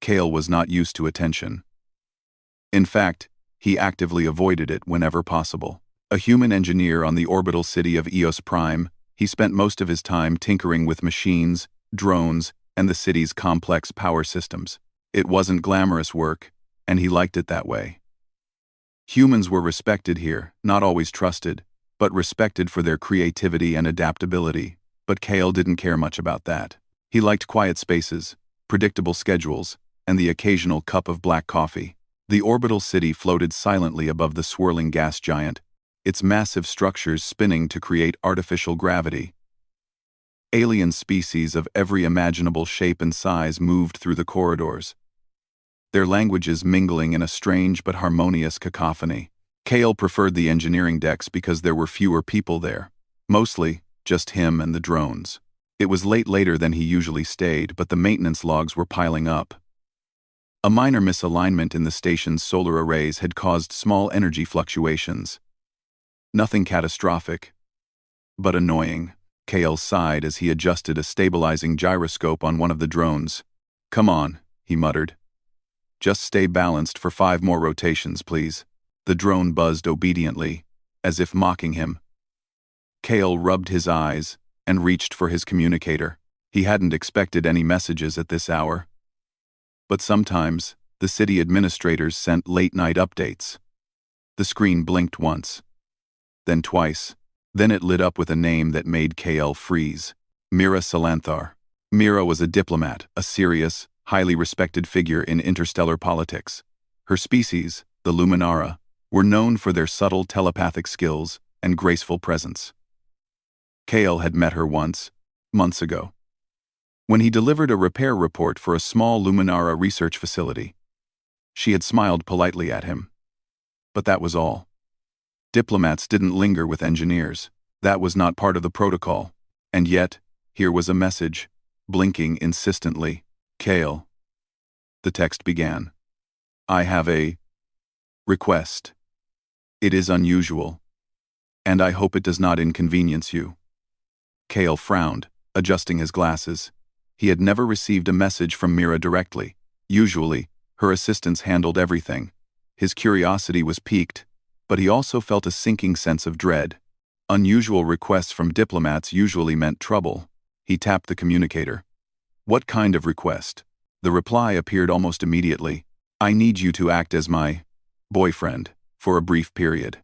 Kale was not used to attention. In fact, he actively avoided it whenever possible. A human engineer on the orbital city of Eos Prime, he spent most of his time tinkering with machines, drones, and the city's complex power systems. It wasn't glamorous work, and he liked it that way. Humans were respected here, not always trusted, but respected for their creativity and adaptability. But Kale didn't care much about that. He liked quiet spaces, predictable schedules, and the occasional cup of black coffee. The orbital city floated silently above the swirling gas giant, its massive structures spinning to create artificial gravity. Alien species of every imaginable shape and size moved through the corridors, their languages mingling in a strange but harmonious cacophony. Kale preferred the engineering decks because there were fewer people there, mostly just him and the drones. It was later than he usually stayed, but the maintenance logs were piling up. A minor misalignment in the station's solar arrays had caused small energy fluctuations. Nothing catastrophic, but annoying. Kale sighed as he adjusted a stabilizing gyroscope on one of the drones. "Come on," he muttered. "Just stay balanced for 5 more rotations, please." The drone buzzed obediently, as if mocking him. Kale rubbed his eyes and reached for his communicator. He hadn't expected any messages at this hour. But sometimes, the city administrators sent late-night updates. The screen blinked once, then twice. Then it lit up with a name that made Kale freeze. Mira Salanthar. Mira was a diplomat, a serious, highly respected figure in interstellar politics. Her species, the Luminara, were known for their subtle telepathic skills and graceful presence. Kale had met her once, months ago, when he delivered a repair report for a small Luminara research facility. She had smiled politely at him. But that was all. Diplomats didn't linger with engineers. That was not part of the protocol. And yet, here was a message, blinking insistently. "Kale." The text began. "I have a request. It is unusual, and I hope it does not inconvenience you." Kale frowned, adjusting his glasses. He had never received a message from Mira directly. Usually, her assistants handled everything. His curiosity was piqued, but he also felt a sinking sense of dread. Unusual requests from diplomats usually meant trouble. He tapped the communicator. "What kind of request?" The reply appeared almost immediately. "I need you to act as my boyfriend for a brief period.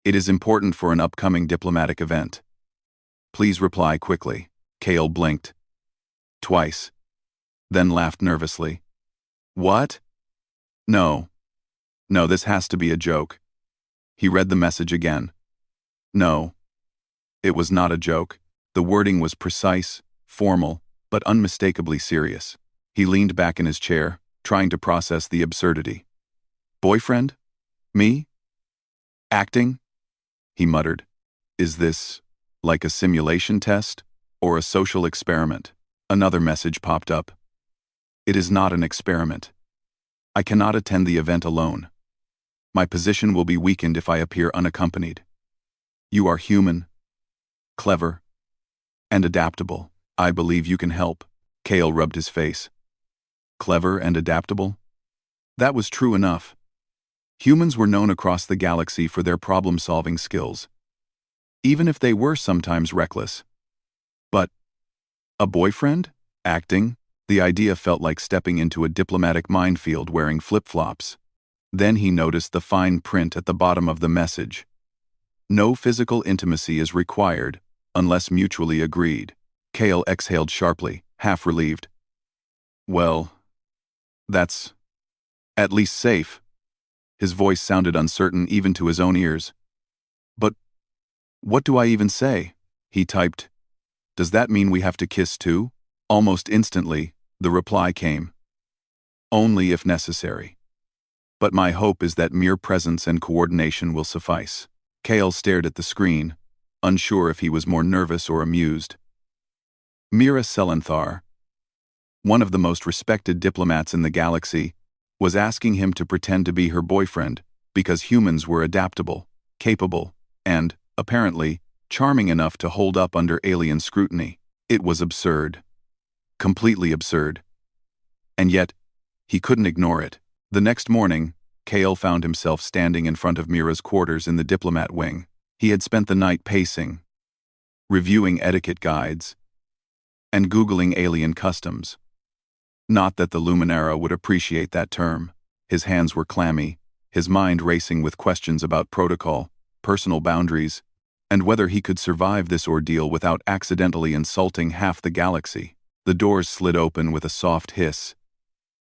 It is important for an upcoming diplomatic event. Please reply quickly." Kale blinked twice, then laughed nervously. "What? No, this has to be a joke." He read the message again. No, it was not a joke. The wording was precise, formal, but unmistakably serious. He leaned back in his chair, trying to process the absurdity. "Boyfriend? Me? Acting?" he muttered. "Is this like a simulation test or a social experiment?" Another message popped up. "It is not an experiment. I cannot attend the event alone. My position will be weakened if I appear unaccompanied. You are human, clever, and adaptable. I believe you can help." Kale rubbed his face. Clever and adaptable? That was true enough. Humans were known across the galaxy for their problem-solving skills, even if they were sometimes reckless. But a boyfriend? Acting? The idea felt like stepping into a diplomatic minefield wearing flip-flops. Then he noticed the fine print at the bottom of the message. "No physical intimacy is required unless mutually agreed." Kale exhaled sharply, half relieved. "Well, that's at least safe." His voice sounded uncertain even to his own ears. "But what do I even say?" he typed. "Does that mean we have to kiss too?" Almost instantly, the reply came. "Only if necessary. But my hope is that mere presence and coordination will suffice." Kale stared at the screen, unsure if he was more nervous or amused. Mira Salanthar, one of the most respected diplomats in the galaxy, was asking him to pretend to be her boyfriend because humans were adaptable, capable, and, apparently, charming enough to hold up under alien scrutiny. It was absurd. Completely absurd. And yet, He couldn't ignore it. The next morning, Kale found himself standing in front of Mira's quarters in the diplomat wing. He had spent the night pacing, reviewing etiquette guides, and Googling alien customs. Not that the Luminara would appreciate that term. His hands were clammy, his mind racing with questions about protocol, personal boundaries, and whether he could survive this ordeal without accidentally insulting half the galaxy. The doors slid open with a soft hiss,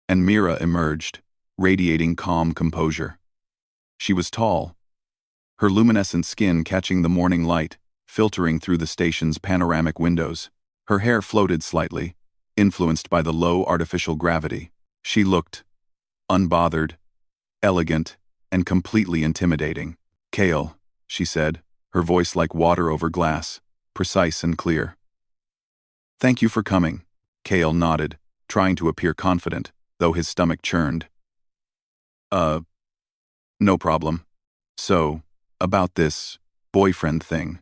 and Mira emerged, radiating calm composure. She was tall, her luminescent skin catching the morning light, filtering through the station's panoramic windows. Her hair floated slightly, influenced by the low artificial gravity. She looked unbothered, elegant, and completely intimidating. "Kale," she said, her voice like water over glass, precise and clear. "Thank you for coming." Kale nodded, trying to appear confident, though his stomach churned. No problem. So, about this boyfriend thing."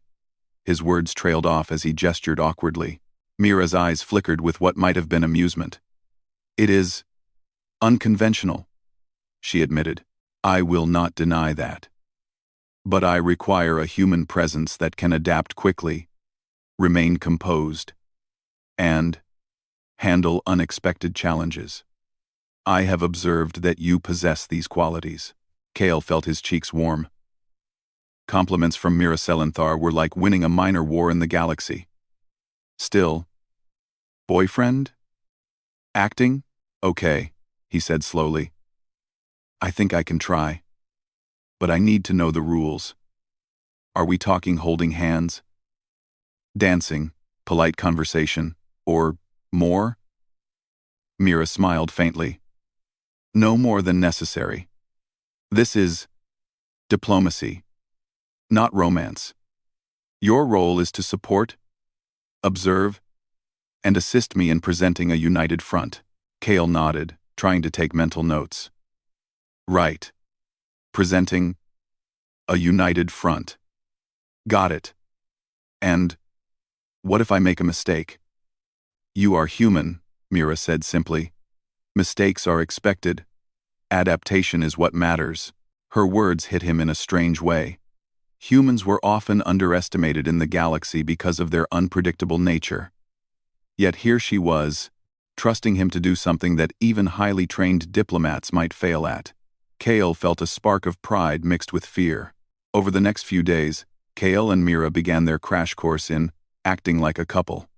His words trailed off as he gestured awkwardly. Mira's eyes flickered with what might have been amusement. "It is unconventional," she admitted. "I will not deny that. But I require a human presence that can adapt quickly, remain composed, and handle unexpected challenges. I have observed that you possess these qualities." Kale felt his cheeks warm. Compliments from Mira Selenthar were like winning a minor war in the galaxy. Still, boyfriend? Acting? Okay, he said slowly. I think I can try. But I need to know the rules. Are we talking holding hands? Dancing, polite conversation, or more? Mira smiled faintly. No more than necessary. This is diplomacy, not romance. Your role is to support, observe, and assist me in presenting a united front. Kale nodded, trying to take mental notes. Right. Presenting a united front. Got it. And what if I make a mistake? You are human, Mira said simply. Mistakes are expected. Adaptation is what matters. Her words hit him in a strange way. Humans were often underestimated in the galaxy because of their unpredictable nature. Yet here she was, trusting him to do something that even highly trained diplomats might fail at. Kale felt a spark of pride mixed with fear. Over the next few days, Kale and Mira began their crash course in acting like a couple.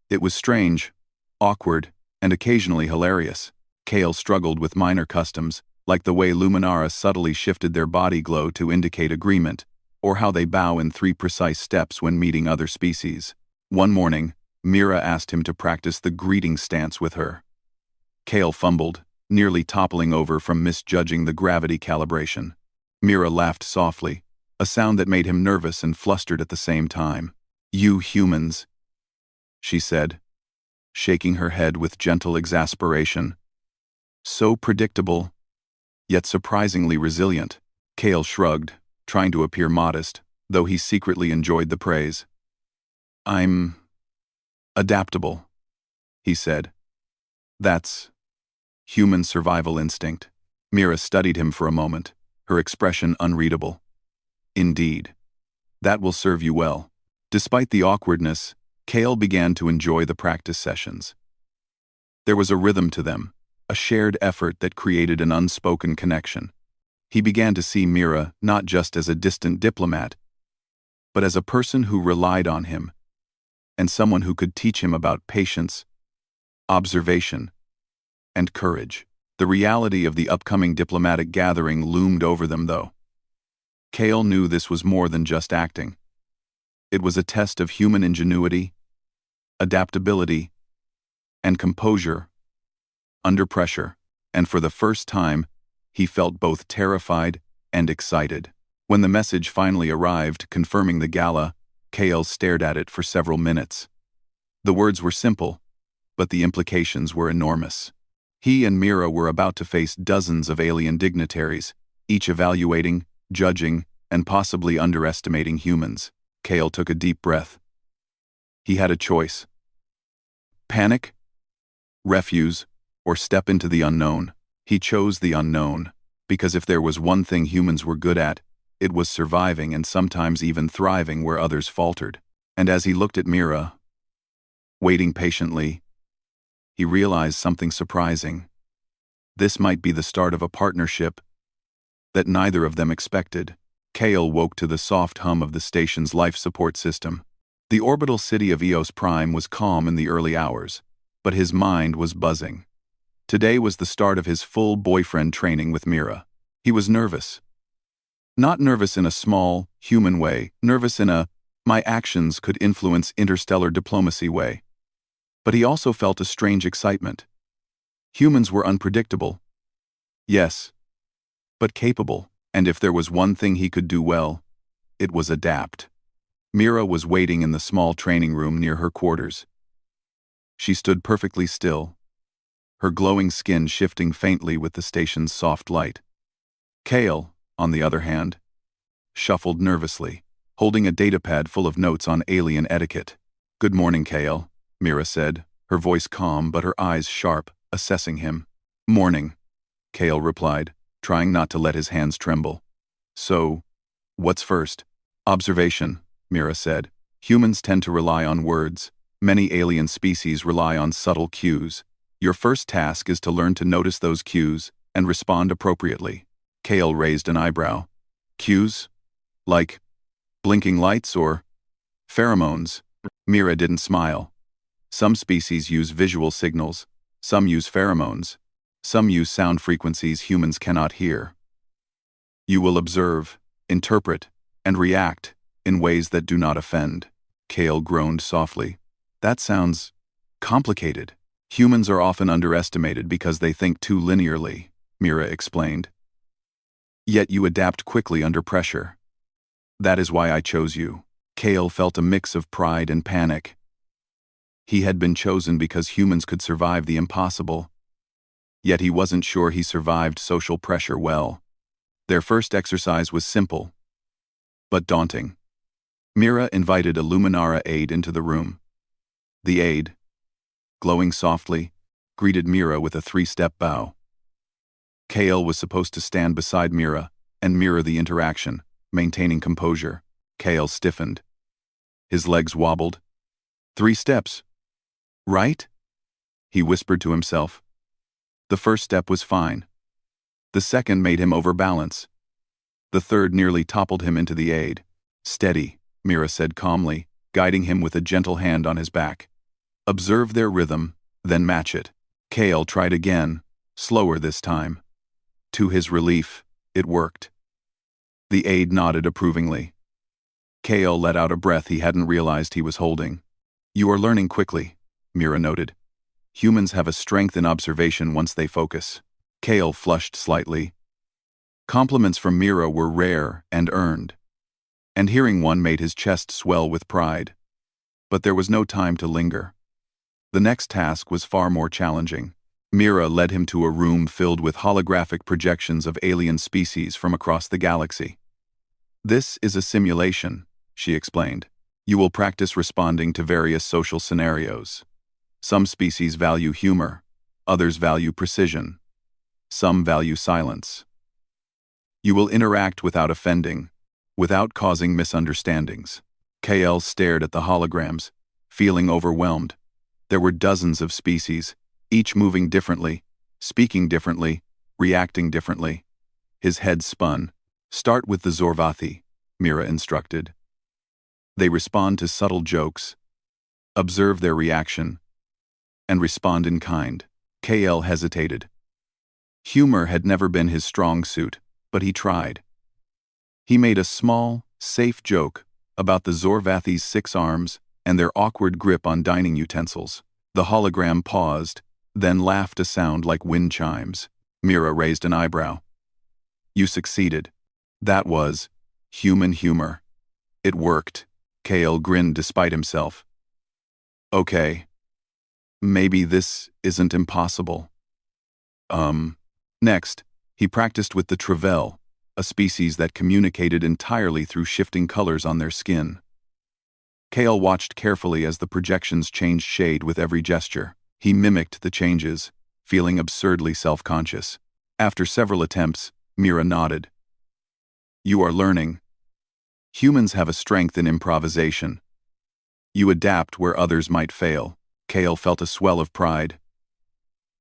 It was strange, awkward, and occasionally hilarious. Kale struggled with minor customs, like the way Luminara subtly shifted their body glow to indicate agreement, or how they bow in 3 precise steps when meeting other species. One morning, Mira asked him to practice the greeting stance with her. Kale fumbled, nearly toppling over from misjudging the gravity calibration. Mira laughed softly, a sound that made him nervous and flustered at the same time. You humans, she said, shaking her head with gentle exasperation. So predictable, yet surprisingly resilient. Kale shrugged, trying to appear modest, though he secretly enjoyed the praise. I'm adaptable, he said. That's human survival instinct. Mira studied him for a moment, her expression unreadable. Indeed. That will serve you well. Despite the awkwardness, Kale began to enjoy the practice sessions. There was a rhythm to them, a shared effort that created an unspoken connection. He began to see Mira not just as a distant diplomat, but as a person who relied on him, and someone who could teach him about patience, observation, and courage. The reality of the upcoming diplomatic gathering loomed over them, though. Kale knew this was more than just acting. It was a test of human ingenuity, adaptability, and composure under pressure, and for the first time, he felt both terrified and excited. When the message finally arrived confirming the gala, Kale stared at it for several minutes. The words were simple, but the implications were enormous. He and Mira were about to face dozens of alien dignitaries, each evaluating, judging, and possibly underestimating humans. Kale took a deep breath. He had a choice. Panic, refuse, or step into the unknown. He chose the unknown, because if there was one thing humans were good at, it was surviving and sometimes even thriving where others faltered. And as he looked at Mira, waiting patiently, he realized something surprising. This might be the start of a partnership that neither of them expected. Kale woke to the soft hum of the station's life support system. The orbital city of Eos Prime was calm in the early hours, but his mind was buzzing. Today was the start of his full boyfriend training with Mira. He was nervous. Not nervous in a small, human way, nervous in a my actions could influence interstellar diplomacy way. But he also felt a strange excitement. Humans were unpredictable. Yes, but capable, and if there was one thing he could do well, it was adapt. Mira was waiting in the small training room near her quarters. She stood perfectly still, her glowing skin shifting faintly with the station's soft light. Kale, on the other hand, shuffled nervously, holding a datapad full of notes on alien etiquette. "Good morning, Kale," Mira said, her voice calm but her eyes sharp, assessing him. "Morning," Kale replied, trying not to let his hands tremble. "So, what's first?" "Observation," Mira said. "Humans tend to rely on words. Many alien species rely on subtle cues. Your first task is to learn to notice those cues and respond appropriately." Kale raised an eyebrow. "Cues? Like blinking lights or pheromones?" Mira didn't smile. "Some species use visual signals, some use pheromones, some use sound frequencies humans cannot hear. You will observe, interpret, and react in ways that do not offend." Kale groaned softly. "That sounds complicated." "Humans are often underestimated because they think too linearly," Mira explained. "Yet you adapt quickly under pressure. That is why I chose you." Kale felt a mix of pride and panic. He had been chosen because humans could survive the impossible. Yet he wasn't sure he survived social pressure well. Their first exercise was simple, but daunting. Mira invited a Luminara aide into the room. The aide, glowing softly, greeted Mira with a 3-step bow. Kale was supposed to stand beside Mira and mirror the interaction, maintaining composure. Kale stiffened. His legs wobbled. 3 steps. Right? He whispered to himself. The first step was fine. The second made him overbalance. The third nearly toppled him into the aide. "Steady," Mira said calmly, guiding him with a gentle hand on his back. "Observe their rhythm, then match it." Kale tried again, slower this time. To his relief, it worked. The aide nodded approvingly. Kale let out a breath he hadn't realized he was holding. "You are learning quickly," Mira noted. "Humans have a strength in observation once they focus." Kale flushed slightly. Compliments from Mira were rare and earned, and hearing one made his chest swell with pride. But there was no time to linger. The next task was far more challenging. Mira led him to a room filled with holographic projections of alien species from across the galaxy. "This is a simulation," she explained. "You will practice responding to various social scenarios. Some species value humor, others value precision. Some value silence. You will interact without offending, without causing misunderstandings." Kale stared at the holograms, feeling overwhelmed. There were dozens of species, each moving differently, speaking differently, reacting differently. His head spun. "Start with the Zorvathi," Mira instructed. "They respond to subtle jokes. Observe their reaction, and respond in kind." Kale hesitated. Humor had never been his strong suit, but he tried. He made a small, safe joke about the Zorvathi's 6 arms and their awkward grip on dining utensils. The hologram paused, then laughed a sound like wind chimes. Mira raised an eyebrow. "You succeeded." That was human humor. It worked. Kale grinned despite himself. "Okay. Maybe this isn't impossible." Next, he practiced with the Travell, a species that communicated entirely through shifting colors on their skin. Kale watched carefully as the projections changed shade with every gesture. He mimicked the changes, feeling absurdly self-conscious. After several attempts, Mira nodded. You are learning. Humans have a strength in improvisation. You adapt where others might fail. Kale felt a swell of pride.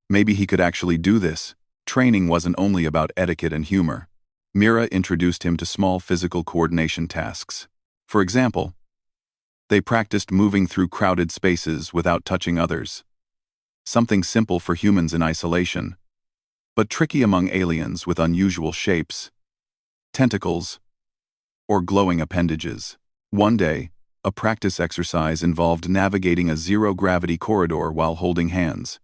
Maybe he could actually do this. Training wasn't only about etiquette and humor. Mira introduced him to small physical coordination tasks. For example, they practiced moving through crowded spaces without touching others. Something simple for humans in isolation, but tricky among aliens with unusual shapes, tentacles, or glowing appendages. One day, a practice exercise involved navigating a zero-gravity corridor while holding hands.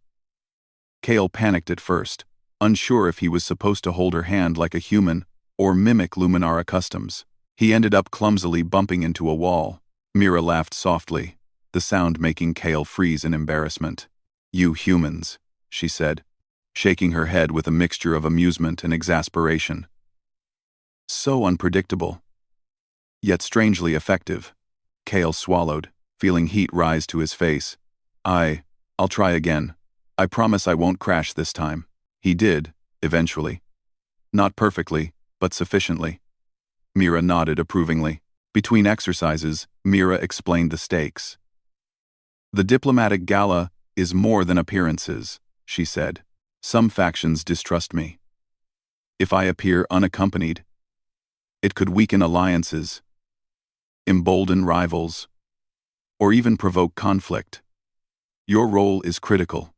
Kale panicked at first, unsure if he was supposed to hold her hand like a human or mimic Luminara customs. He ended up clumsily bumping into a wall. Mira laughed softly, the sound making Kale freeze in embarrassment. You humans, she said, shaking her head with a mixture of amusement and exasperation. So unpredictable, yet strangely effective. Kale swallowed, feeling heat rise to his face. I'll try again. I promise I won't crash this time. He did, eventually. Not perfectly, but sufficiently. Mira nodded approvingly. Between exercises, Mira explained the stakes. The diplomatic gala is more than appearances, she said. Some factions distrust me. If I appear unaccompanied, it could weaken alliances, embolden rivals, or even provoke conflict. Your role is critical.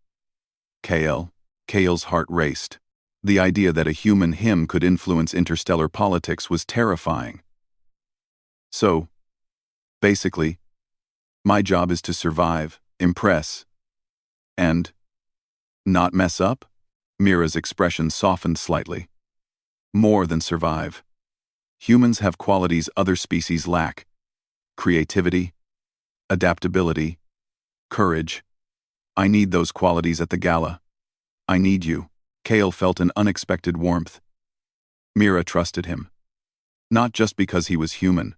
Kale's heart raced. The idea that a human him could influence interstellar politics was terrifying. So, basically, my job is to survive, impress, and not mess up? Mira's expression softened slightly. More than survive. Humans have qualities other species lack. Creativity, adaptability, courage. I need those qualities at the gala. I need you. Kale felt an unexpected warmth. Mira trusted him. Not just because he was human,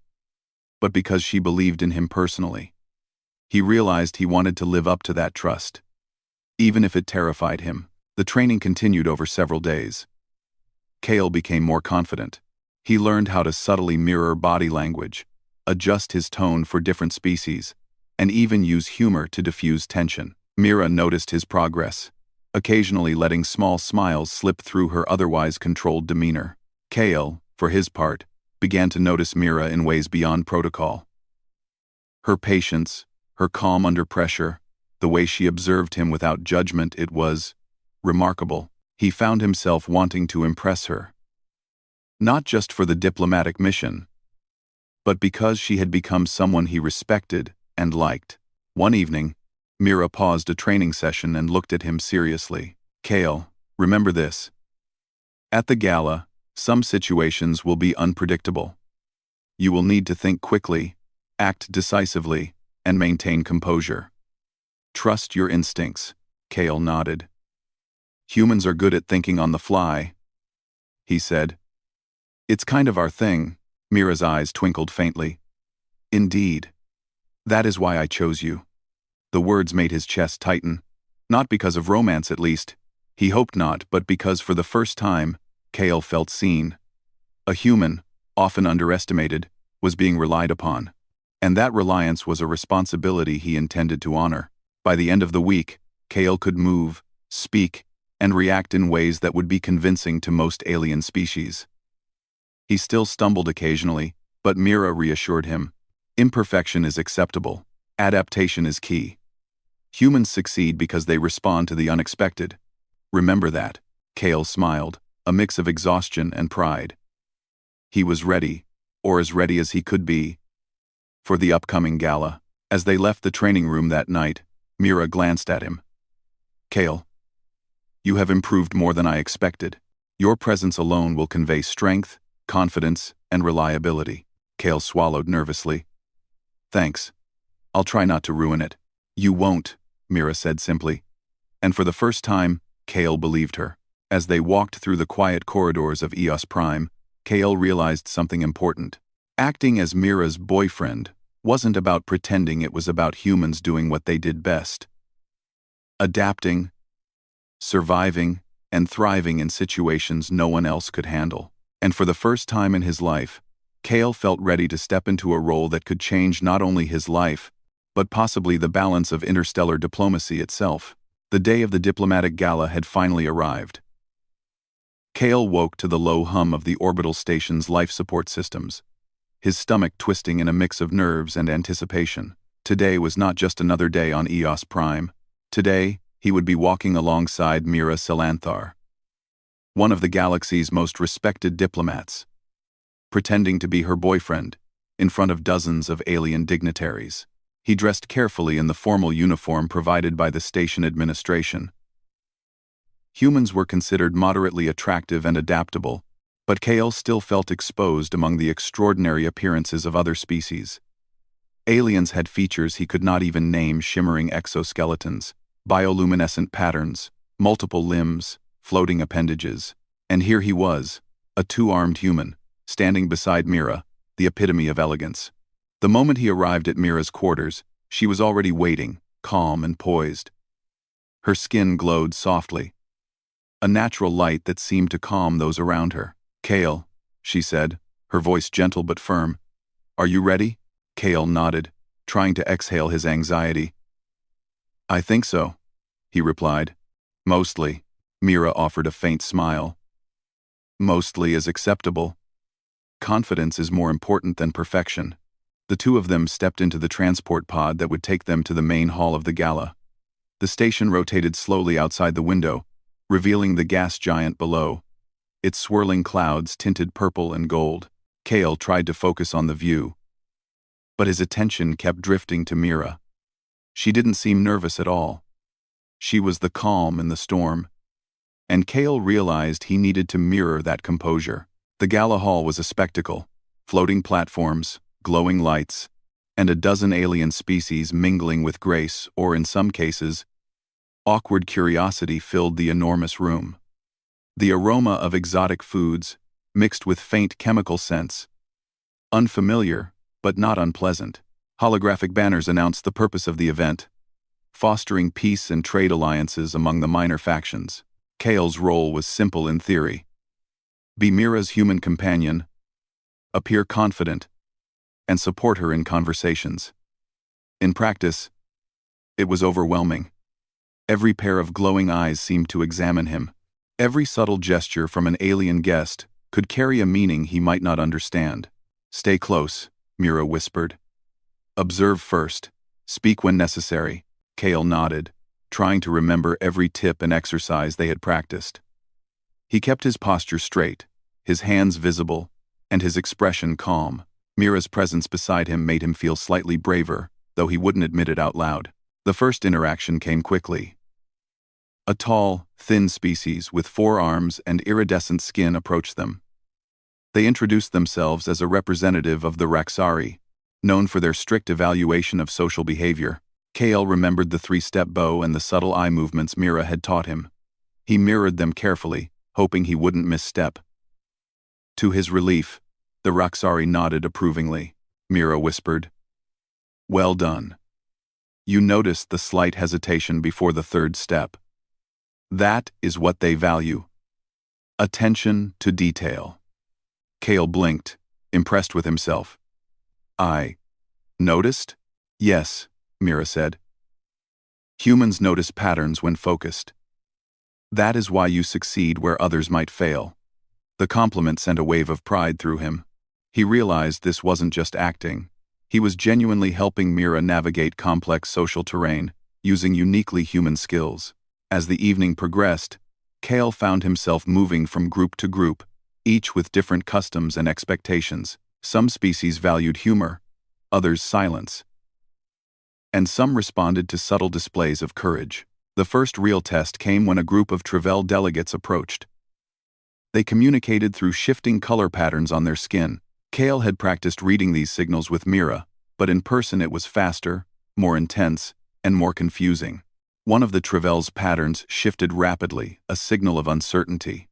but because she believed in him personally. He realized he wanted to live up to that trust, even if it terrified him. The training continued over several days. Kale became more confident. He learned how to subtly mirror body language, adjust his tone for different species, and even use humor to diffuse tension. Mira noticed his progress, occasionally letting small smiles slip through her otherwise controlled demeanor. Kale, for his part, began to notice Mira in ways beyond protocol. Her patience, her calm under pressure, the way she observed him without judgment, it was remarkable. He found himself wanting to impress her. Not just for the diplomatic mission, but because she had become someone he respected and liked. One evening, Mira paused a training session and looked at him seriously. Kale, remember this. At the gala, some situations will be unpredictable. You will need to think quickly, act decisively, and maintain composure. Trust your instincts. Kale nodded. Humans are good at thinking on the fly, he said. It's kind of our thing. Mira's eyes twinkled faintly. Indeed. That is why I chose you. The words made his chest tighten. Not because of romance, at least. He hoped not, but because for the first time, Kale felt seen. A human, often underestimated, was being relied upon. And that reliance was a responsibility he intended to honor. By the end of the week, Kale could move, speak, and react in ways that would be convincing to most alien species. He still stumbled occasionally, but Mira reassured him. Imperfection is acceptable. Adaptation is key. Humans succeed because they respond to the unexpected. Remember that. Kale smiled, a mix of exhaustion and pride. He was ready, or as ready as he could be, for the upcoming gala. As they left the training room that night, Mira glanced at him. Kale, you have improved more than I expected. Your presence alone will convey strength, confidence, and reliability. Kale swallowed nervously. Thanks. I'll try not to ruin it. You won't, Mira said simply. And for the first time, Kale believed her. As they walked through the quiet corridors of Eos Prime, Kale realized something important. Acting as Mira's boyfriend wasn't about pretending, it was about humans doing what they did best. Adapting, surviving, and thriving in situations no one else could handle. And for the first time in his life, Kale felt ready to step into a role that could change not only his life, but possibly the balance of interstellar diplomacy itself. The day of the diplomatic gala had finally arrived. Kale woke to the low hum of the orbital station's life support systems, his stomach twisting in a mix of nerves and anticipation. Today was not just another day on Eos Prime. Today, he would be walking alongside Mira Silanthar, one of the galaxy's most respected diplomats, pretending to be her boyfriend, in front of dozens of alien dignitaries. He dressed carefully in the formal uniform provided by the station administration. Humans were considered moderately attractive and adaptable, but Kale still felt exposed among the extraordinary appearances of other species. Aliens had features he could not even name: shimmering exoskeletons, bioluminescent patterns, multiple limbs, floating appendages. And here he was, a two-armed human, standing beside Mira, the epitome of elegance. The moment he arrived at Mira's quarters, she was already waiting, calm and poised. Her skin glowed softly, a natural light that seemed to calm those around her. "Kale," she said, her voice gentle but firm. "Are you ready?" Kale nodded, trying to exhale his anxiety. "I think so," he replied. "Mostly." Mira offered a faint smile. "Mostly is acceptable. Confidence is more important than perfection." The two of them stepped into the transport pod that would take them to the main hall of the gala. The station rotated slowly outside the window, revealing the gas giant below, its swirling clouds tinted purple and gold. Kale tried to focus on the view, but his attention kept drifting to Mira. She didn't seem nervous at all. She was the calm in the storm, and Kale realized he needed to mirror that composure. The gala hall was a spectacle: floating platforms, glowing lights, and a dozen alien species mingling with grace, or in some cases, awkward curiosity filled the enormous room. The aroma of exotic foods, mixed with faint chemical scents, unfamiliar but not unpleasant. Holographic banners announced the purpose of the event: fostering peace and trade alliances among the minor factions. Kale's role was simple in theory: be Mira's human companion, appear confident, and support her in conversations. In practice, it was overwhelming. Every pair of glowing eyes seemed to examine him. Every subtle gesture from an alien guest could carry a meaning he might not understand. "Stay close," Mira whispered. "Observe first. Speak when necessary." Kale nodded, trying to remember every tip and exercise they had practiced. He kept his posture straight, his hands visible, and his expression calm. Mira's presence beside him made him feel slightly braver, though he wouldn't admit it out loud. The first interaction came quickly. A tall, thin species with 4 arms and iridescent skin approached them. They introduced themselves as a representative of the Raxari, known for their strict evaluation of social behavior. Kale remembered the 3-step bow and the subtle eye movements Mira had taught him. He mirrored them carefully, hoping he wouldn't misstep. To his relief, the Raxari nodded approvingly. Mira whispered, "Well done. You noticed the slight hesitation before the 3rd step. That is what they value: attention to detail." Kale blinked, impressed with himself. "I noticed?" "Yes," Mira said. "Humans notice patterns when focused. That is why you succeed where others might fail." The compliment sent a wave of pride through him. He realized this wasn't just acting. He was genuinely helping Mira navigate complex social terrain, using uniquely human skills. As the evening progressed, Kale found himself moving from group to group, each with different customs and expectations. Some species valued humor, others silence, and some responded to subtle displays of courage. The first real test came when a group of Travell delegates approached. They communicated through shifting color patterns on their skin. Kale had practiced reading these signals with Mira, but in person it was faster, more intense, and more confusing. One of the Travell's patterns shifted rapidly, a signal of uncertainty.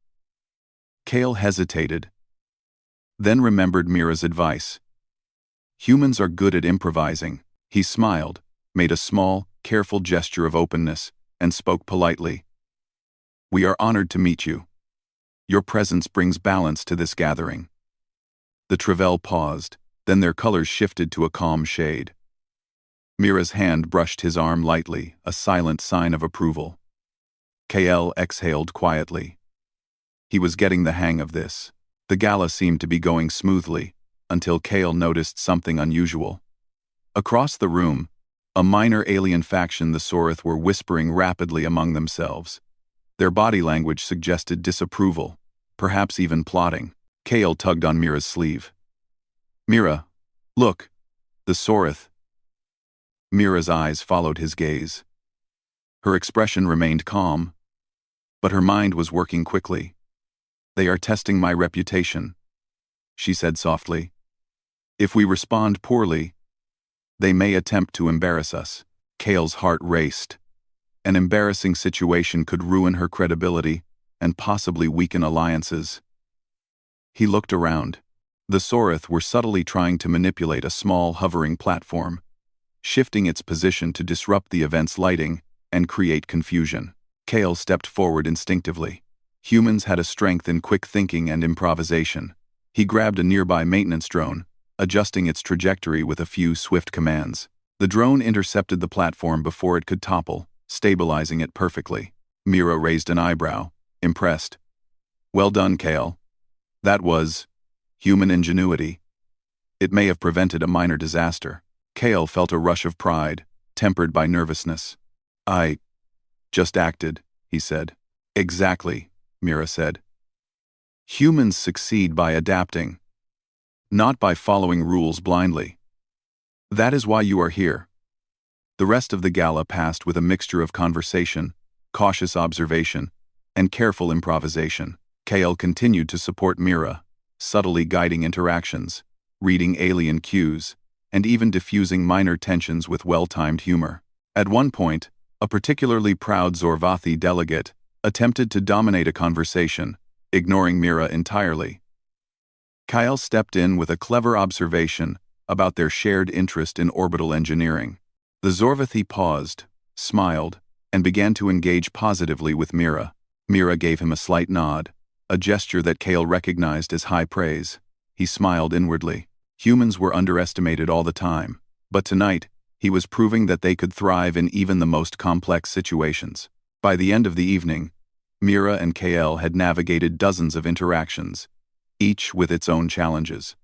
Kale hesitated, then remembered Mira's advice. Humans are good at improvising. He smiled, made a small, careful gesture of openness, and spoke politely. We are honored to meet you. Your presence brings balance to this gathering. The Travell paused, then their colors shifted to a calm shade. Mira's hand brushed his arm lightly, a silent sign of approval. KL exhaled quietly. He was getting the hang of this. The gala seemed to be going smoothly, until Kale noticed something unusual. Across the room, a minor alien faction, the Sorith, were whispering rapidly among themselves. Their body language suggested disapproval, perhaps even plotting. Kale tugged on Mira's sleeve. Mira, look, the Sorith. Mira's eyes followed his gaze. Her expression remained calm, but her mind was working quickly. They are testing my reputation, she said softly. If we respond poorly, they may attempt to embarrass us. Kale's heart raced. An embarrassing situation could ruin her credibility and possibly weaken alliances. He looked around. The Sorith were subtly trying to manipulate a small hovering platform, shifting its position to disrupt the event's lighting and create confusion. Kale stepped forward instinctively. Humans had a strength in quick thinking and improvisation. He grabbed a nearby maintenance drone, adjusting its trajectory with a few swift commands. The drone intercepted the platform before it could topple, stabilizing it perfectly. Mira raised an eyebrow, impressed. Well done, Kale. That was human ingenuity. It may have prevented a minor disaster. Kale felt a rush of pride, tempered by nervousness. I just acted, he said. Exactly, Mira said. Humans succeed by adapting, not by following rules blindly. That is why you are here. The rest of the gala passed with a mixture of conversation, cautious observation, and careful improvisation. Kale continued to support Mira, subtly guiding interactions, reading alien cues, and even diffusing minor tensions with well-timed humor. At one point, a particularly proud Zorvathi delegate attempted to dominate a conversation, ignoring Mira entirely. Kyle stepped in with a clever observation about their shared interest in orbital engineering. The Zorvathi paused, smiled, and began to engage positively with Mira. Mira gave him a slight nod, a gesture that Kale recognized as high praise. He smiled inwardly. Humans were underestimated all the time, but tonight, he was proving that they could thrive in even the most complex situations. By the end of the evening, Mira and Kale had navigated dozens of interactions, each with its own challenges.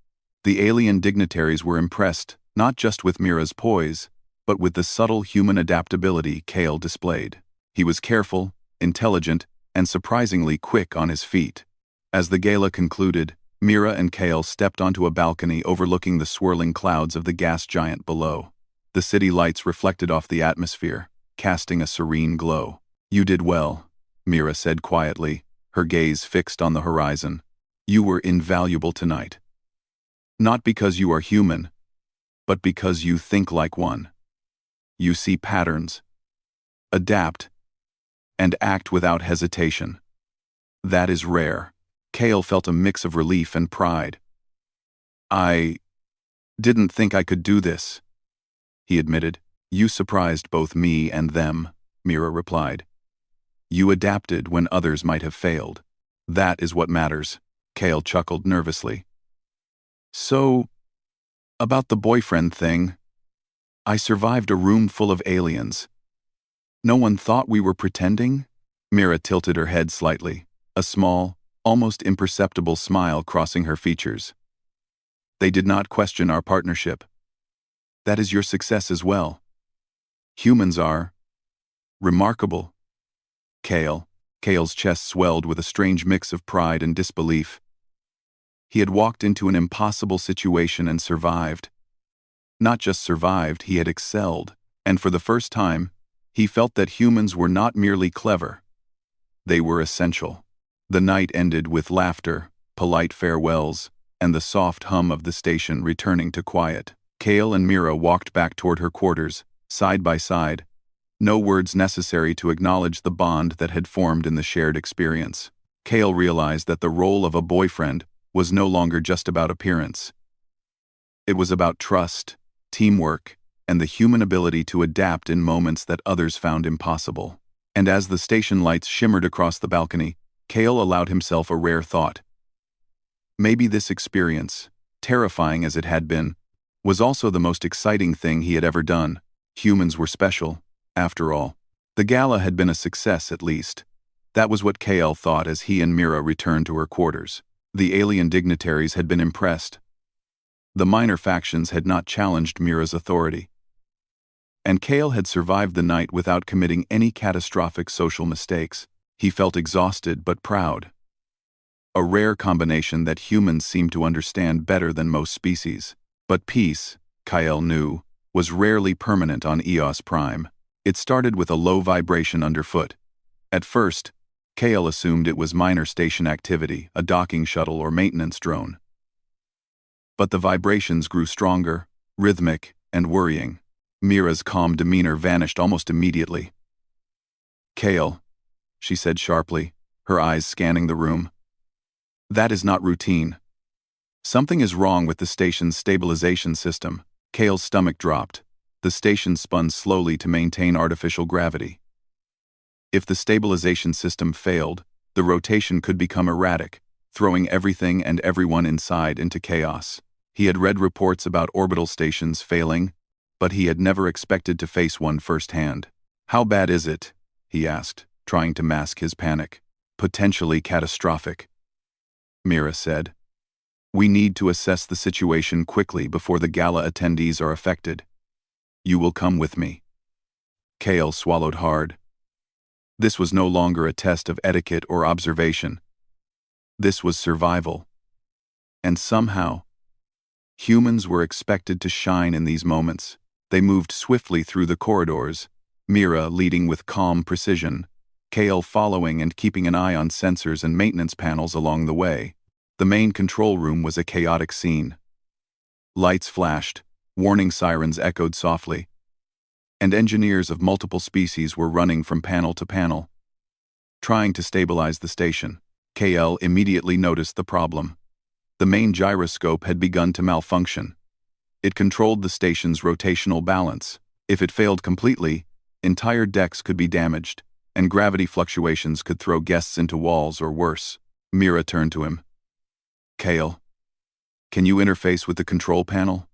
The alien dignitaries were impressed not just with Mira's poise, but with the subtle human adaptability Kale displayed. He was careful, intelligent, and surprisingly quick on his feet. As the gala concluded, Mira and Kale stepped onto a balcony overlooking the swirling clouds of the gas giant below. The city lights reflected off the atmosphere, casting a serene glow. You did well, Mira said quietly, her gaze fixed on the horizon. You were invaluable tonight. Not because you are human, but because you think like one. You see patterns, adapt, and act without hesitation. That is rare. Kale felt a mix of relief and pride. I didn't think I could do this, he admitted. You surprised both me and them, Mira replied. You adapted when others might have failed. That is what matters. Kale chuckled nervously. So, about the boyfriend thing, I survived a room full of aliens. No one thought we were pretending? Mira tilted her head slightly, a small, almost imperceptible smile crossing her features. They did not question our partnership. That is your success as well. Humans are remarkable. Kale's chest swelled with a strange mix of pride and disbelief. He had walked into an impossible situation and survived. Not just survived, he had excelled, and for the first time, he felt that humans were not merely clever. They were essential. The night ended with laughter, polite farewells, and the soft hum of the station returning to quiet. Kale and Mira walked back toward her quarters, side by side, no words necessary to acknowledge the bond that had formed in the shared experience. Kale realized that the role of a boyfriend was no longer just about appearance. It was about trust, teamwork, and the human ability to adapt in moments that others found impossible. And as the station lights shimmered across the balcony, Kale allowed himself a rare thought. Maybe this experience, terrifying as it had been, was also the most exciting thing he had ever done. Humans were special, after all. The gala had been a success at least. That was what Kale thought as he and Mira returned to her quarters. The alien dignitaries had been impressed. The minor factions had not challenged Mira's authority. And Kale had survived the night without committing any catastrophic social mistakes. He felt exhausted but proud. A rare combination that humans seemed to understand better than most species. But peace, Kale knew, was rarely permanent on Eos Prime. It started with a low vibration underfoot. At first, Kale assumed it was minor station activity, a docking shuttle or maintenance drone. But the vibrations grew stronger, rhythmic, and worrying. Mira's calm demeanor vanished almost immediately. "Kale," she said sharply, her eyes scanning the room. "That is not routine. Something is wrong with the station's stabilization system." Kale's stomach dropped. The station spun slowly to maintain artificial gravity. If the stabilization system failed, the rotation could become erratic, throwing everything and everyone inside into chaos. He had read reports about orbital stations failing, but he had never expected to face one firsthand. "How bad is it?" he asked, trying to mask his panic. "Potentially catastrophic," Mira said. "We need to assess the situation quickly before the gala attendees are affected. You will come with me." Kale swallowed hard. This was no longer a test of etiquette or observation. This was survival. And somehow, humans were expected to shine in these moments. They moved swiftly through the corridors, Mira leading with calm precision, Kale following and keeping an eye on sensors and maintenance panels along the way. The main control room was a chaotic scene. Lights flashed, warning sirens echoed softly, and engineers of multiple species were running from panel to panel, trying to stabilize the station. Kale immediately noticed the problem. The main gyroscope had begun to malfunction. It controlled the station's rotational balance. If it failed completely, entire decks could be damaged, and gravity fluctuations could throw guests into walls or worse. Mira turned to him. "Kale, can you interface with the control panel?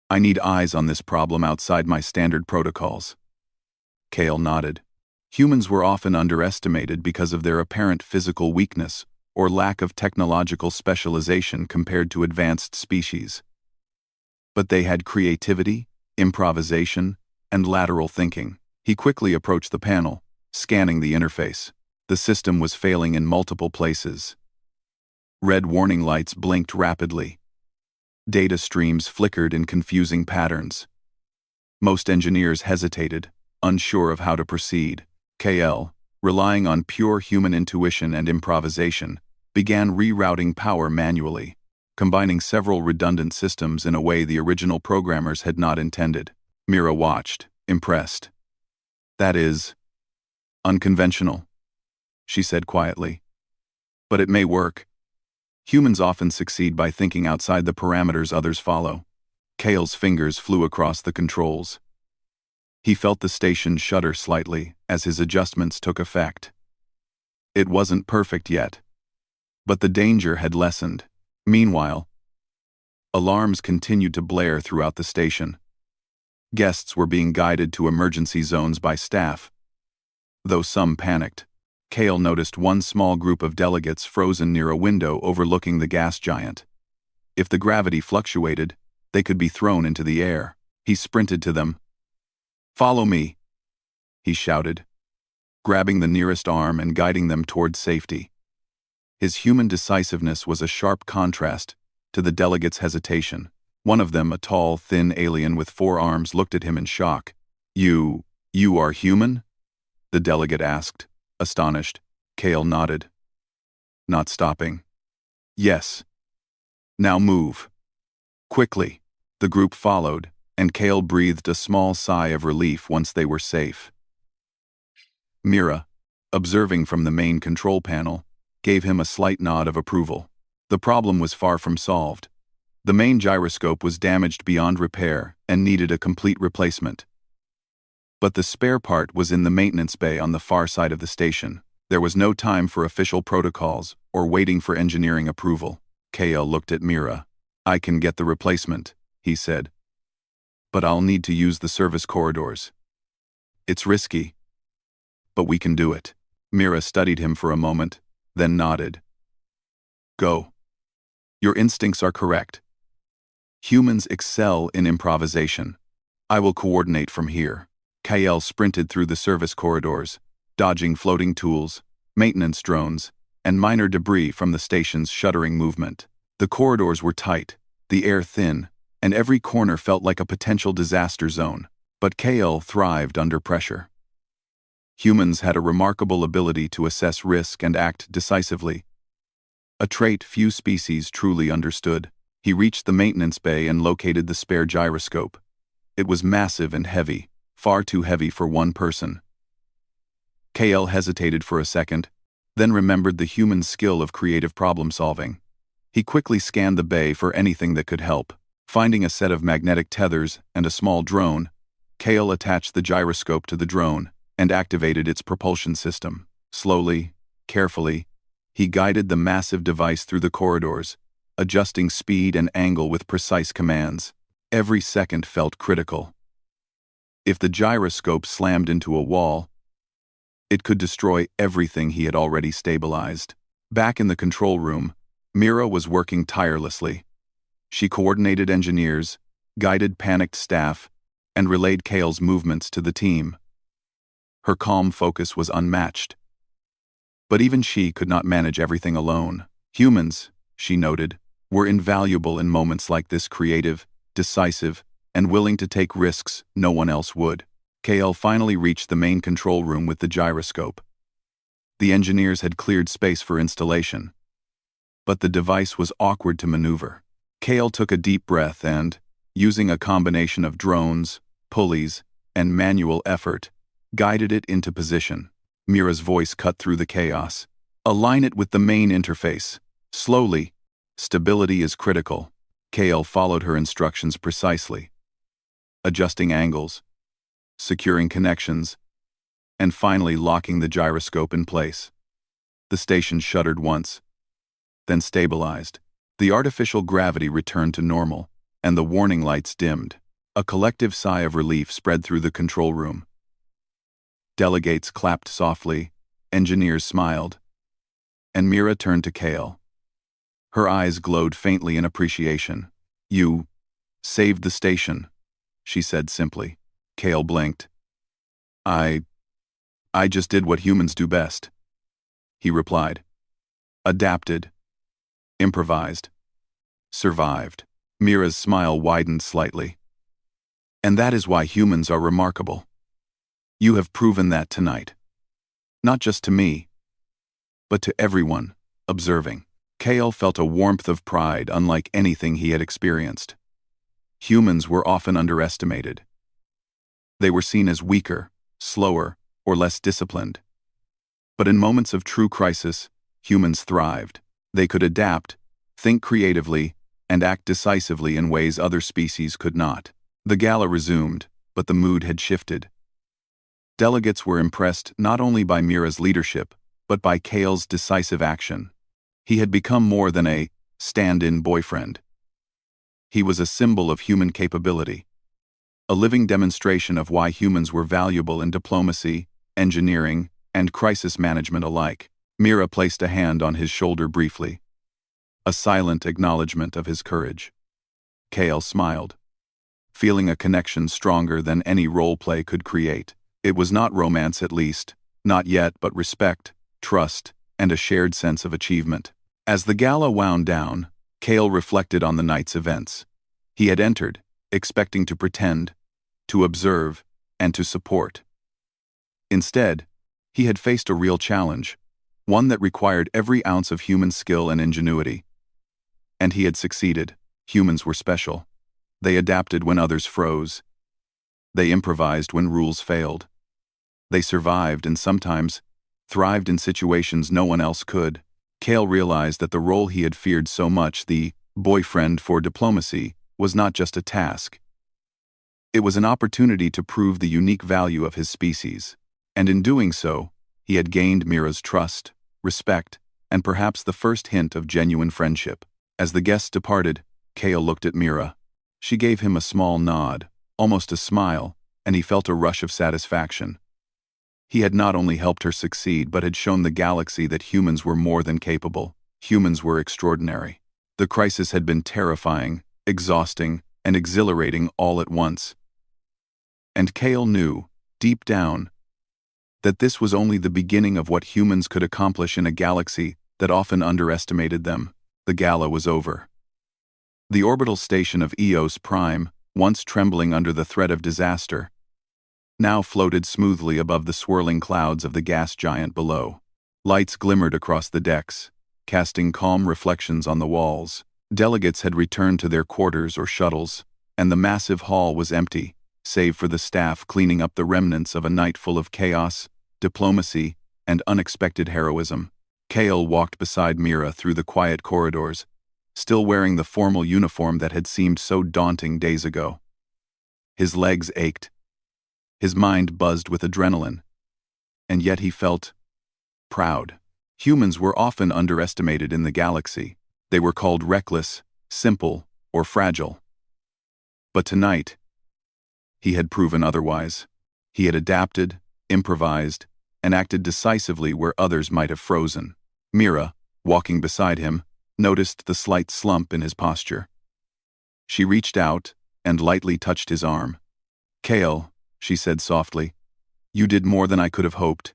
I need eyes on this problem outside my standard protocols." Kale nodded. Humans were often underestimated because of their apparent physical weakness or lack of technological specialization compared to advanced species. But they had creativity, improvisation, and lateral thinking. He quickly approached the panel, scanning the interface. The system was failing in multiple places. Red warning lights blinked rapidly. Data streams flickered in confusing patterns. Most engineers hesitated, unsure of how to proceed. KL, relying on pure human intuition and improvisation, began rerouting power manually, combining several redundant systems in a way the original programmers had not intended. Mira watched, impressed. "That is unconventional," she said quietly. "But it may work. Humans often succeed by thinking outside the parameters others follow." Kale's fingers flew across the controls. He felt the station shudder slightly as his adjustments took effect. It wasn't perfect yet, but the danger had lessened. Meanwhile, alarms continued to blare throughout the station. Guests were being guided to emergency zones by staff. Though some panicked, Kale noticed one small group of delegates frozen near a window overlooking the gas giant. If the gravity fluctuated, they could be thrown into the air. He sprinted to them. "Follow me," he shouted, grabbing the nearest arm and guiding them toward safety. His human decisiveness was a sharp contrast to the delegates' hesitation. One of them, a tall, thin alien with 4 arms, looked at him in shock. You are human?" the delegate asked, astonished. Kale nodded, not stopping. "Yes. Now move. Quickly." The group followed, and Kale breathed a small sigh of relief once they were safe. Mira, observing from the main control panel, gave him a slight nod of approval. The problem was far from solved. The main gyroscope was damaged beyond repair and needed a complete replacement. But the spare part was in the maintenance bay on the far side of the station. There was no time for official protocols or waiting for engineering approval. Kale looked at Mira. "I can get the replacement," he said. "But I'll need to use the service corridors. It's risky, but we can do it." Mira studied him for a moment, then nodded. "Go. Your instincts are correct. Humans excel in improvisation. I will coordinate from here." Kale sprinted through the service corridors, dodging floating tools, maintenance drones, and minor debris from the station's shuttering movement. The corridors were tight, the air thin, and every corner felt like a potential disaster zone. But Kale thrived under pressure. Humans had a remarkable ability to assess risk and act decisively, a trait few species truly understood. He reached the maintenance bay and located the spare gyroscope. It was massive and heavy, far too heavy for one person. Kale hesitated for a second, then remembered the human skill of creative problem-solving. He quickly scanned the bay for anything that could help. Finding a set of magnetic tethers and a small drone, Kale attached the gyroscope to the drone and activated its propulsion system. Slowly, carefully, he guided the massive device through the corridors, adjusting speed and angle with precise commands. Every second felt critical. If the gyroscope slammed into a wall, it could destroy everything he had already stabilized. Back in the control room, Mira was working tirelessly. She coordinated engineers, guided panicked staff, and relayed Kale's movements to the team. Her calm focus was unmatched. But even she could not manage everything alone. Humans, she noted, were invaluable in moments like this, creative, decisive, and willing to take risks no one else would. Kale finally reached the main control room with the gyroscope. The engineers had cleared space for installation, but the device was awkward to maneuver. Kale took a deep breath and, using a combination of drones, pulleys, and manual effort, guided it into position. Mira's voice cut through the chaos. "Align it with the main interface. Slowly. Stability is critical." Kale followed her instructions precisely, adjusting angles, securing connections, and finally locking the gyroscope in place. The station shuddered once, then stabilized. The artificial gravity returned to normal, and the warning lights dimmed. A collective sigh of relief spread through the control room. Delegates clapped softly, engineers smiled, and Mira turned to Kale. Her eyes glowed faintly in appreciation. "You saved the station," she said simply. Kale blinked. I just did what humans do best," he replied. "Adapted, improvised, survived." Mira's smile widened slightly. "And that is why humans are remarkable. You have proven that tonight. Not just to me, but to everyone observing." Kale felt a warmth of pride unlike anything he had experienced. Humans were often underestimated. They were seen as weaker, slower, or less disciplined. But in moments of true crisis, humans thrived. They could adapt, think creatively, and act decisively in ways other species could not. The gala resumed, but the mood had shifted. Delegates were impressed not only by Mira's leadership, but by Kale's decisive action. He had become more than a stand-in boyfriend. He was a symbol of human capability, a living demonstration of why humans were valuable in diplomacy, engineering, and crisis management alike. Mira placed a hand on his shoulder briefly, a silent acknowledgement of his courage. Kale smiled, feeling a connection stronger than any role play could create. It was not romance, at least, not yet, but respect, trust, and a shared sense of achievement. As the gala wound down, Kale reflected on the night's events. He had entered, expecting to pretend, to observe, and to support. Instead, he had faced a real challenge, one that required every ounce of human skill and ingenuity. And he had succeeded. Humans were special. They adapted when others froze. They improvised when rules failed. They survived and sometimes thrived in situations no one else could. Kale realized that the role he had feared so much, the boyfriend for diplomacy, was not just a task. It was an opportunity to prove the unique value of his species, and in doing so, he had gained Mira's trust, respect, and perhaps the first hint of genuine friendship. As the guests departed, Kale looked at Mira. She gave him a small nod, almost a smile, and he felt a rush of satisfaction. He had not only helped her succeed but had shown the galaxy that humans were more than capable. Humans were extraordinary. The crisis had been terrifying, exhausting, and exhilarating all at once. And Kale knew, deep down, that this was only the beginning of what humans could accomplish in a galaxy that often underestimated them. The gala was over. The orbital station of Eos Prime, once trembling under the threat of disaster, now floated smoothly above the swirling clouds of the gas giant below. Lights glimmered across the decks, casting calm reflections on the walls. Delegates had returned to their quarters or shuttles, and the massive hall was empty, save for the staff cleaning up the remnants of a night full of chaos, diplomacy, and unexpected heroism. Kale walked beside Mira through the quiet corridors, still wearing the formal uniform that had seemed so daunting days ago. His legs ached. His mind buzzed with adrenaline. And yet he felt proud. Humans were often underestimated in the galaxy. They were called reckless, simple, or fragile. But tonight, he had proven otherwise. He had adapted, improvised, and acted decisively where others might have frozen. Mira, walking beside him, noticed the slight slump in his posture. She reached out and lightly touched his arm. "Kale," she said softly, "you did more than I could have hoped.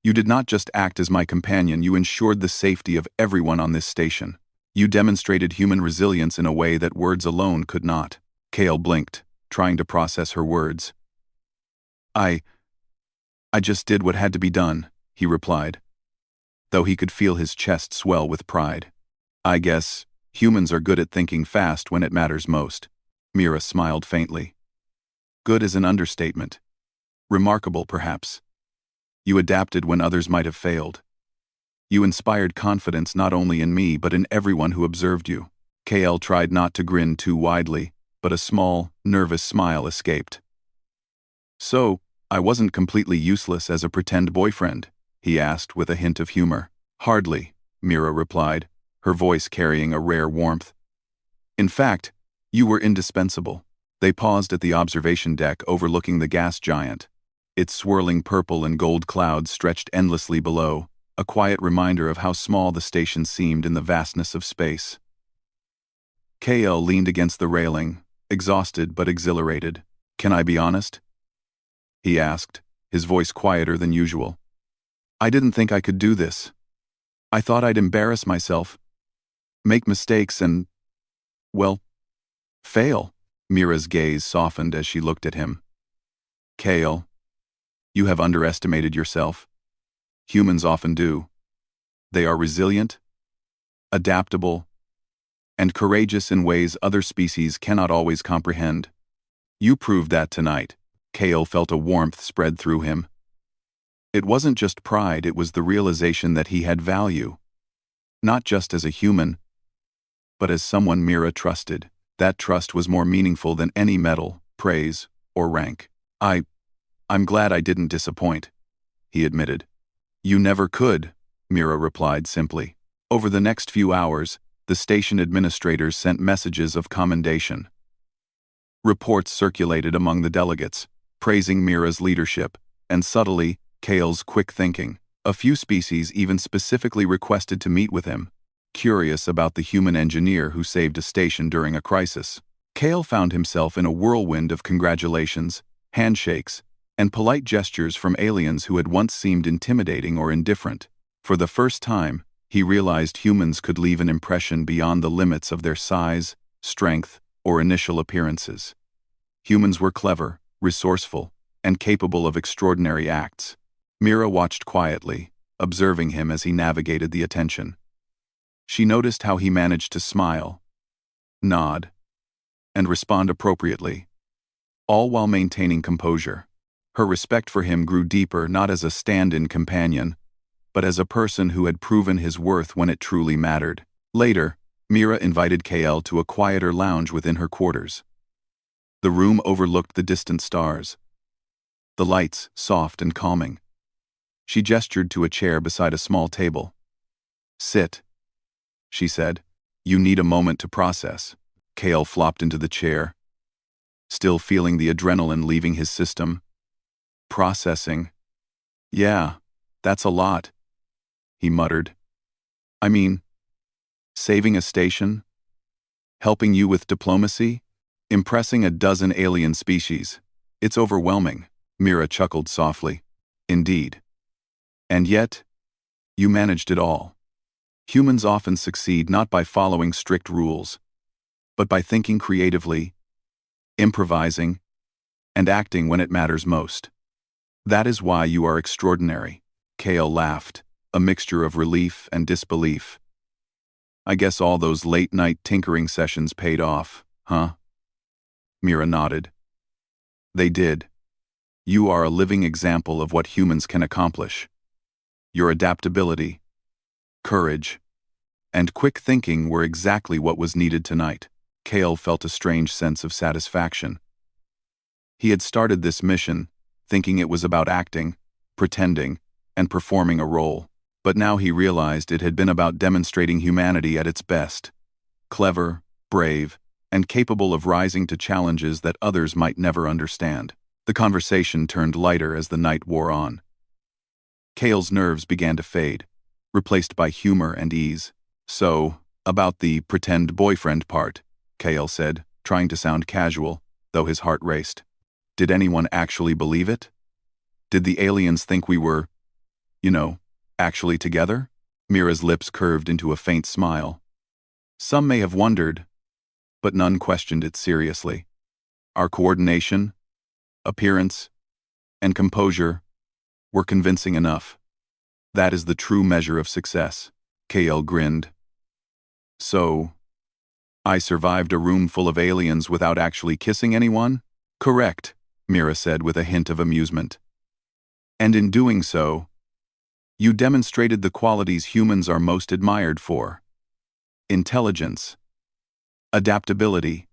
You did not just act as my companion, you ensured the safety of everyone on this station. You demonstrated human resilience in a way that words alone could not." Kale blinked, trying to process her words. I just did what had to be done," he replied, though he could feel his chest swell with pride. "I guess humans are good at thinking fast when it matters most." Mira smiled faintly. "Good is an understatement. Remarkable, perhaps. You adapted when others might have failed. You inspired confidence not only in me but in everyone who observed you." Kale tried not to grin too widely, but a small, nervous smile escaped. "So, I wasn't completely useless as a pretend boyfriend?" he asked with a hint of humor. "Hardly," Mira replied, her voice carrying a rare warmth. "In fact, you were indispensable." They paused at the observation deck overlooking the gas giant. Its swirling purple and gold clouds stretched endlessly below, a quiet reminder of how small the station seemed in the vastness of space. Kale leaned against the railing, exhausted but exhilarated. "Can I be honest?" he asked, his voice quieter than usual. "I didn't think I could do this. I thought I'd embarrass myself, make mistakes and, well, fail." Mira's gaze softened as she looked at him. "Kale, you have underestimated yourself. Humans often do. They are resilient, adaptable, and courageous in ways other species cannot always comprehend. You proved that tonight." Kale felt a warmth spread through him. It wasn't just pride, it was the realization that he had value. Not just as a human, but as someone Mira trusted. That trust was more meaningful than any medal, praise, or rank. I'm glad I didn't disappoint," he admitted. "You never could," Mira replied simply. Over the next few hours, the station administrators sent messages of commendation. Reports circulated among the delegates, praising Mira's leadership, and subtly, Kale's quick thinking. A few species even specifically requested to meet with him, curious about the human engineer who saved a station during a crisis. Kale found himself in a whirlwind of congratulations, handshakes, and polite gestures from aliens who had once seemed intimidating or indifferent. For the first time, he realized humans could leave an impression beyond the limits of their size, strength, or initial appearances. Humans were clever, resourceful, and capable of extraordinary acts. Mira watched quietly, observing him as he navigated the attention. She noticed how he managed to smile, nod, and respond appropriately, all while maintaining composure. Her respect for him grew deeper not as a stand-in companion, but as a person who had proven his worth when it truly mattered. Later, Mira invited Kale to a quieter lounge within her quarters. The room overlooked the distant stars, the lights soft and calming. She gestured to a chair beside a small table. "Sit," she said. "You need a moment to process." Kale flopped into the chair, still feeling the adrenaline leaving his system. "Processing? Yeah, that's a lot," he muttered. "I mean, saving a station? Helping you with diplomacy? Impressing a dozen alien species? It's overwhelming." Mira chuckled softly. "Indeed. And yet, you managed it all. Humans often succeed not by following strict rules, but by thinking creatively, improvising, and acting when it matters most. That is why you are extraordinary." Kale laughed, a mixture of relief and disbelief. "I guess all those late-night tinkering sessions paid off, huh?" Mira nodded. "They did. You are a living example of what humans can accomplish. Your adaptability, courage, and quick thinking were exactly what was needed tonight." Kale felt a strange sense of satisfaction. He had started this mission thinking it was about acting, pretending, and performing a role. But now he realized it had been about demonstrating humanity at its best. Clever, brave, and capable of rising to challenges that others might never understand. The conversation turned lighter as the night wore on. Kale's nerves began to fade, replaced by humor and ease. "So, about the pretend boyfriend part," Kale said, trying to sound casual, though his heart raced. "Did anyone actually believe it? Did the aliens think we were, actually together?" Mira's lips curved into a faint smile. "Some may have wondered, but none questioned it seriously. Our coordination, appearance, and composure were convincing enough. That is the true measure of success." Kale grinned. "So, I survived a room full of aliens without actually kissing anyone?" "Correct," Mira said with a hint of amusement. "And in doing so, you demonstrated the qualities humans are most admired for: intelligence, adaptability,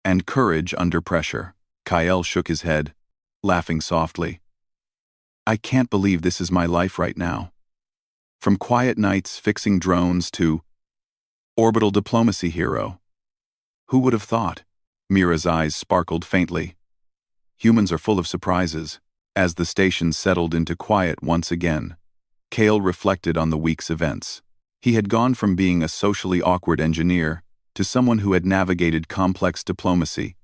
and courage under pressure." Kyle shook his head, laughing softly. "I can't believe this is my life right now. From quiet nights fixing drones to orbital diplomacy hero. Who would have thought?" Mira's eyes sparkled faintly. "Humans are full of surprises." As the station settled into quiet once again, Kale reflected on the week's events. He had gone from being a socially awkward engineer to someone who had navigated complex diplomacy,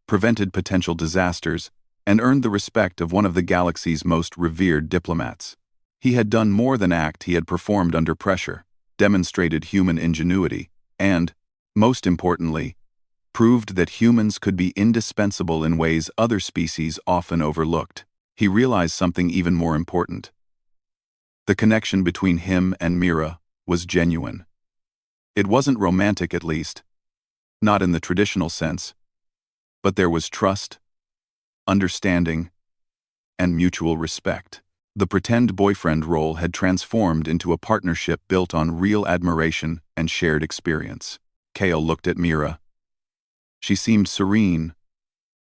prevented potential disasters, and earned the respect of one of the galaxy's most revered diplomats. He had done more than act, he had performed under pressure, demonstrated human ingenuity, and, most importantly, proved that humans could be indispensable in ways other species often overlooked. He realized something even more important. The connection between him and Mira was genuine. It wasn't romantic, at least, not in the traditional sense, but there was trust, understanding, and mutual respect. The pretend boyfriend role had transformed into a partnership built on real admiration and shared experience. Kale looked at Mira. She seemed serene,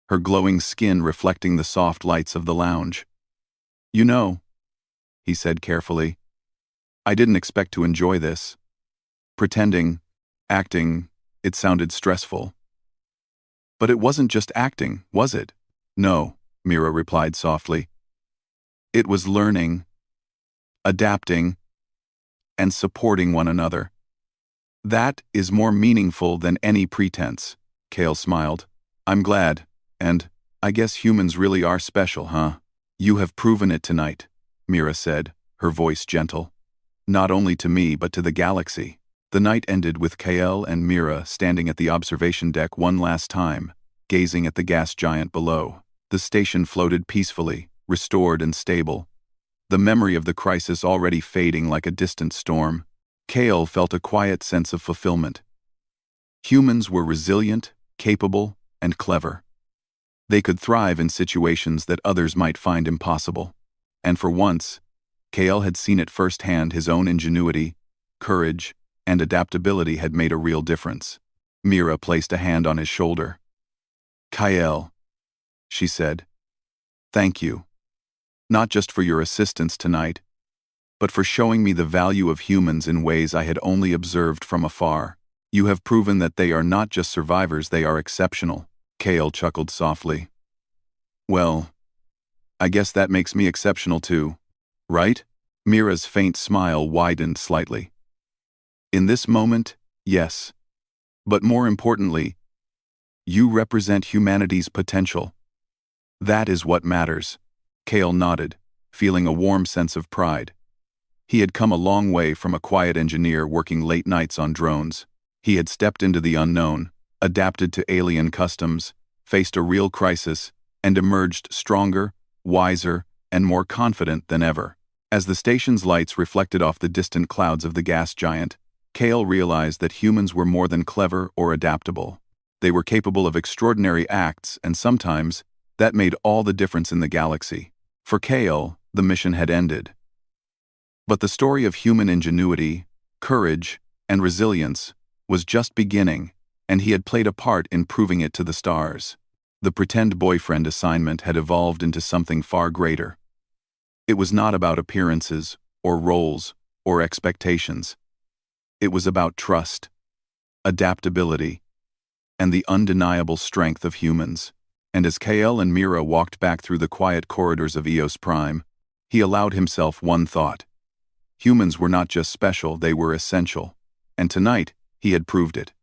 her glowing skin reflecting the soft lights of the lounge. "You know," he said carefully, "I didn't expect to enjoy this. Pretending, acting, it sounded stressful. But it wasn't just acting, was it?" "No," Mira replied softly. "It was learning, adapting, and supporting one another. That is more meaningful than any pretense." Kale smiled. "I'm glad, and I guess humans really are special, huh?" "You have proven it tonight," Mira said, her voice gentle. "Not only to me but to the galaxy." The night ended with Kale and Mira standing at the observation deck one last time, gazing at the gas giant below. The station floated peacefully, restored and stable, the memory of the crisis already fading like a distant storm. Kale felt a quiet sense of fulfillment. Humans were resilient, capable, and clever. They could thrive in situations that others might find impossible. And for once, Kale had seen it firsthand. His own ingenuity, courage, and adaptability had made a real difference. Mira placed a hand on his shoulder. Kyle, she said, thank you. Not just for your assistance tonight, but for showing me the value of humans in ways I had only observed from afar. You have proven that they are not just survivors, they are exceptional. Kale chuckled softly. Well, I guess that makes me exceptional too, right? Mira's faint smile widened slightly. In this moment, yes. But more importantly, you represent humanity's potential. That is what matters. Kale nodded, feeling a warm sense of pride. He had come a long way from a quiet engineer working late nights on drones. He had stepped into the unknown, adapted to alien customs, faced a real crisis, and emerged stronger, wiser, and more confident than ever. As the station's lights reflected off the distant clouds of the gas giant, Kale realized that humans were more than clever or adaptable. They were capable of extraordinary acts, and sometimes, that made all the difference in the galaxy. For Kale, the mission had ended. But the story of human ingenuity, courage, and resilience was just beginning, and he had played a part in proving it to the stars. The pretend boyfriend assignment had evolved into something far greater. It was not about appearances, or roles, or expectations. It was about trust, adaptability, and the undeniable strength of humans. And as Kale and Mira walked back through the quiet corridors of Eos Prime, he allowed himself one thought. Humans were not just special, they were essential. And tonight, he had proved it.